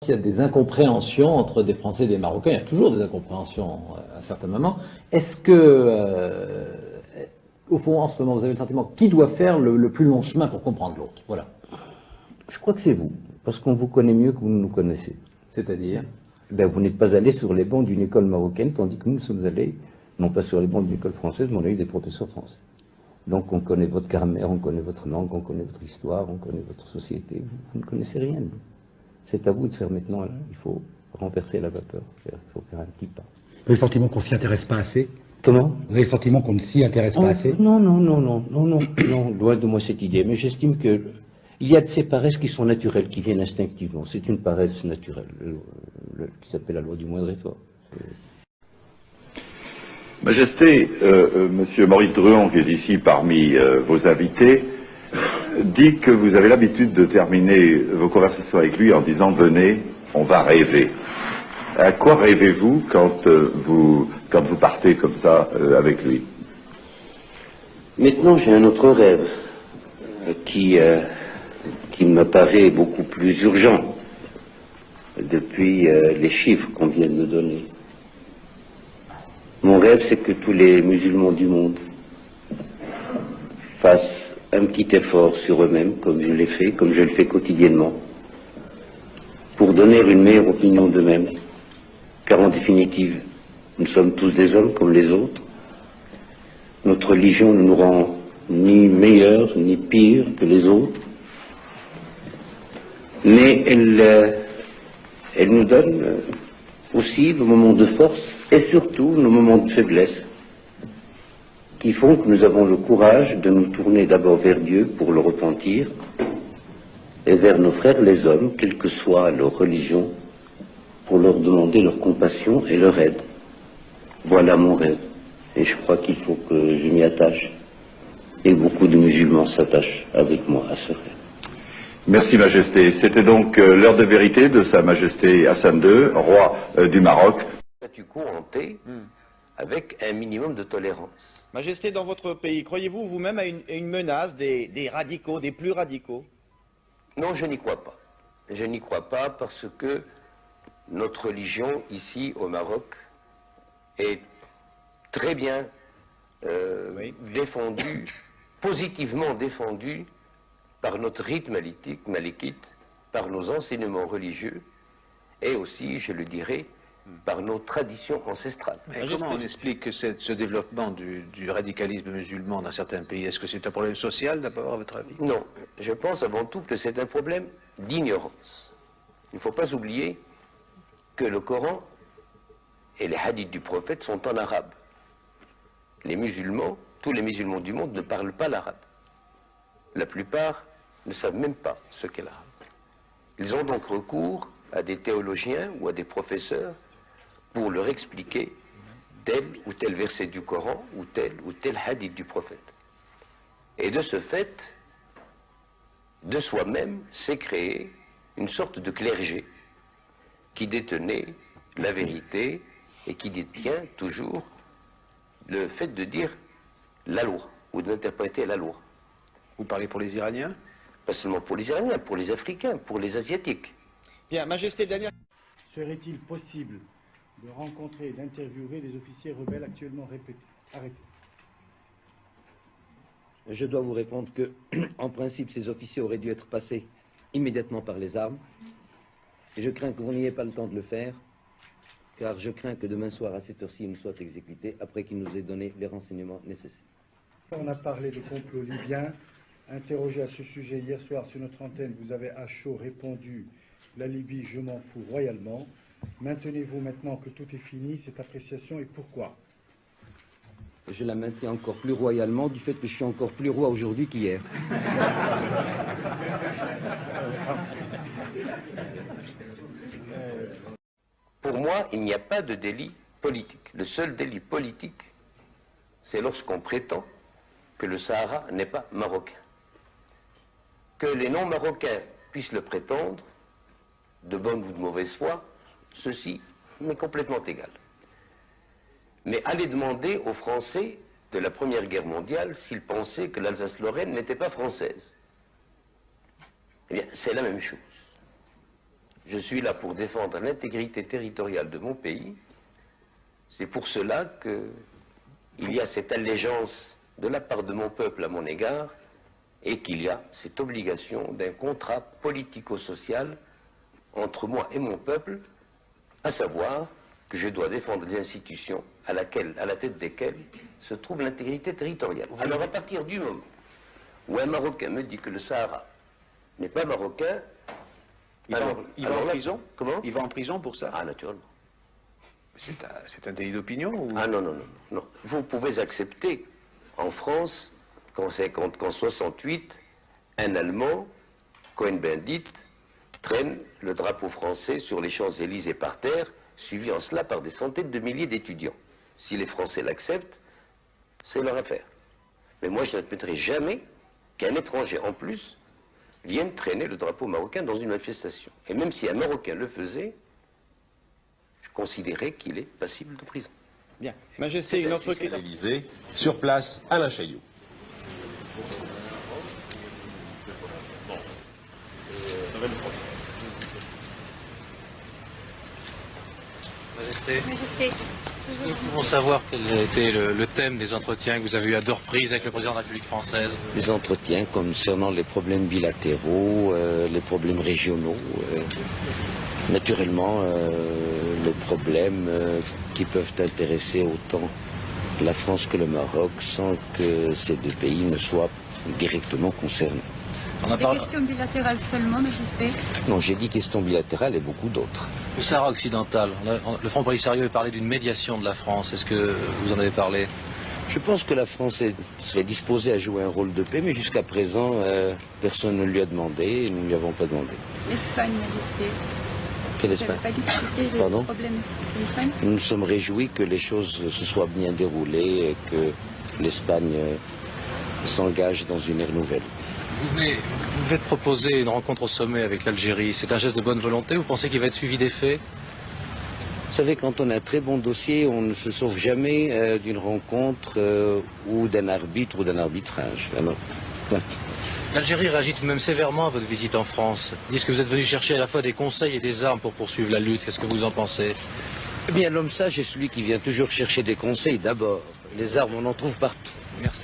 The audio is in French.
Il y a des incompréhensions entre des Français et des Marocains, il y a toujours des incompréhensions à certains moments. Est-ce que, au fond, en ce moment, vous avez le sentiment qui doit faire le plus long chemin pour comprendre l'autre? Voilà. Je crois que c'est vous, parce qu'on vous connaît mieux que vous ne nous connaissez. C'est-à-dire? Ben, vous n'êtes pas allé sur les bancs d'une école marocaine, tandis que nous sommes allés, non pas sur les bancs d'une école française, mais on a eu des professeurs français. Donc on connaît votre grammaire, on connaît votre langue, on connaît votre histoire, on connaît votre société. Vous ne connaissez rien. C'est à vous de faire maintenant, là. Il faut renverser la vapeur, il faut faire un petit pas. Vous avez le sentiment qu'on ne s'y intéresse pas assez? Comment? Vous avez le sentiment qu'on ne s'y intéresse pas assez? Non, loin de moi cette idée, mais j'estime que il y a de ces paresses qui sont naturelles, qui viennent instinctivement. C'est une paresse naturelle, qui s'appelle la loi du moindre effort. Majesté, Monsieur Maurice Druon, qui est ici parmi vos invités, dit que vous avez l'habitude de terminer vos conversations avec lui en disant « Venez, on va rêver ». À quoi rêvez-vous quand vous partez comme ça avec lui? Maintenant, j'ai un autre rêve qui me paraît beaucoup plus urgent depuis les chiffres qu'on vient de me donner. Mon rêve, c'est que tous les musulmans du monde fassent un petit effort sur eux-mêmes, comme je l'ai fait, comme je le fais quotidiennement, pour donner une meilleure opinion d'eux-mêmes. Car en définitive, nous sommes tous des hommes comme les autres. Notre religion ne nous rend ni meilleurs ni pires que les autres, mais elle nous donne aussi nos moments de force et surtout nos moments de faiblesse qui font que nous avons le courage de nous tourner d'abord vers Dieu pour le repentir et vers nos frères les hommes, quelle que soit leur religion, pour leur demander leur compassion et leur aide. Voilà mon rêve et je crois qu'il faut que je m'y attache et beaucoup de musulmans s'attachent avec moi à ce rêve. Merci Majesté. C'était donc l'heure de vérité de Sa Majesté Hassan II, roi du Maroc. Statu quo hanté avec un minimum de tolérance. Majesté, dans votre pays, croyez-vous vous-même à une menace des radicaux, des plus radicaux? Non, je n'y crois pas. Je n'y crois pas parce que notre religion, ici au Maroc, est très bien défendue, positivement défendue par notre rite malékite, par nos enseignements religieux et aussi, je le dirais, par nos traditions ancestrales. Mais comment on explique ce développement du radicalisme musulman dans certains pays? Est-ce que c'est un problème social d'abord, à votre avis? Non, je pense avant tout que c'est un problème d'ignorance. Il ne faut pas oublier que le Coran et les hadiths du prophète sont en arabe. Les musulmans, tous les musulmans du monde ne parlent pas l'arabe. La plupart ne savent même pas ce qu'est l'arabe. Ils ont donc recours à des théologiens ou à des professeurs pour leur expliquer tel ou tel verset du Coran ou tel hadith du prophète. Et de ce fait, de soi-même, s'est créé une sorte de clergé qui détenait la vérité et qui détient toujours le fait de dire la loi ou d'interpréter la loi. Vous parlez pour les Iraniens? Pas seulement pour les Iraniens, pour les Africains, pour les Asiatiques. Bien, Majesté, dernière... Serait-il possible de rencontrer et d'interviewer les officiers rebelles actuellement arrêtés? Je dois vous répondre que, en principe, ces officiers auraient dû être passés immédiatement par les armes. Et je crains que vous n'ayez pas le temps de le faire, car je crains que demain soir, à cette heure-ci, ils ne soient exécutés après qu'ils nous aient donné les renseignements nécessaires. On a parlé de complot libyen. Interrogé à ce sujet hier soir sur notre antenne, vous avez à chaud répondu « La Libye, je m'en fous royalement ». Maintenez-vous maintenant que tout est fini, cette appréciation, et pourquoi? Je la maintiens encore plus royalement du fait que je suis encore plus roi aujourd'hui qu'hier. Pour moi, il n'y a pas de délit politique. Le seul délit politique, c'est lorsqu'on prétend que le Sahara n'est pas marocain. Que les non-marocains puissent le prétendre, de bonne ou de mauvaise foi, ceci m'est complètement égal. Mais allez demander aux Français de la Première Guerre mondiale s'ils pensaient que l'Alsace-Lorraine n'était pas française. Eh bien, c'est la même chose. Je suis là pour défendre l'intégrité territoriale de mon pays. C'est pour cela qu'il y a cette allégeance de la part de mon peuple à mon égard et qu'il y a cette obligation d'un contrat politico-social entre moi et mon peuple, à savoir que je dois défendre des institutions à la tête desquelles se trouve l'intégrité territoriale. Alors à partir du moment où un Marocain me dit que le Sahara n'est pas marocain, il va en prison? Comment? Il va en prison pour ça? Ah, naturellement. C'est un délit d'opinion ou... Ah non, non, non, non. Vous pouvez accepter en France qu'en 68, un Allemand, Cohn-Bendit, traîne le drapeau français sur les Champs-Élysées par terre, suivi en cela par des centaines de milliers d'étudiants. Si les Français l'acceptent, c'est leur affaire. Mais moi, je n'admettrai jamais qu'un étranger en plus vienne traîner le drapeau marocain dans une manifestation. Et même si un Marocain le faisait, je considérais qu'il est passible de prison. Bien. Majesté, une autre question. L'Élysée, sur place, Alain Chailloux. Majesté, nous pouvons savoir quel a été le thème des entretiens que vous avez eu à deux reprises avec le président de la République française? Les entretiens concernant les problèmes bilatéraux, les problèmes régionaux, naturellement les problèmes qui peuvent intéresser autant la France que le Maroc sans que ces deux pays ne soient directement concernés. Des questions bilatérales seulement, Majesté? Non, j'ai dit questions bilatérales et beaucoup d'autres. Le Sahara occidental, le Front Polisario a parlé d'une médiation de la France. Est-ce que vous en avez parlé? Je pense que la France serait disposée à jouer un rôle de paix, mais jusqu'à présent, personne ne lui a demandé et nous ne lui avons pas demandé. L'Espagne, Majesté. Quelle Espagne? Vous n'avez pas discuté des Pardon? problèmes de l'Espagne? Nous nous sommes réjouis que les choses se soient bien déroulées et que l'Espagne s'engage dans une ère nouvelle. Vous venez de proposer une rencontre au sommet avec l'Algérie. C'est un geste de bonne volonté? Vous pensez qu'il va être suivi des faits? Vous savez, quand on a un très bon dossier, on ne se sauve jamais d'une rencontre ou d'un arbitre ou d'un arbitrage. Alors, voilà. L'Algérie réagit tout de même sévèrement à votre visite en France. Ils disent que vous êtes venu chercher à la fois des conseils et des armes pour poursuivre la lutte. Qu'est-ce que vous en pensez? Eh bien, l'homme sage est celui qui vient toujours chercher des conseils d'abord. Les armes, on en trouve partout. Merci.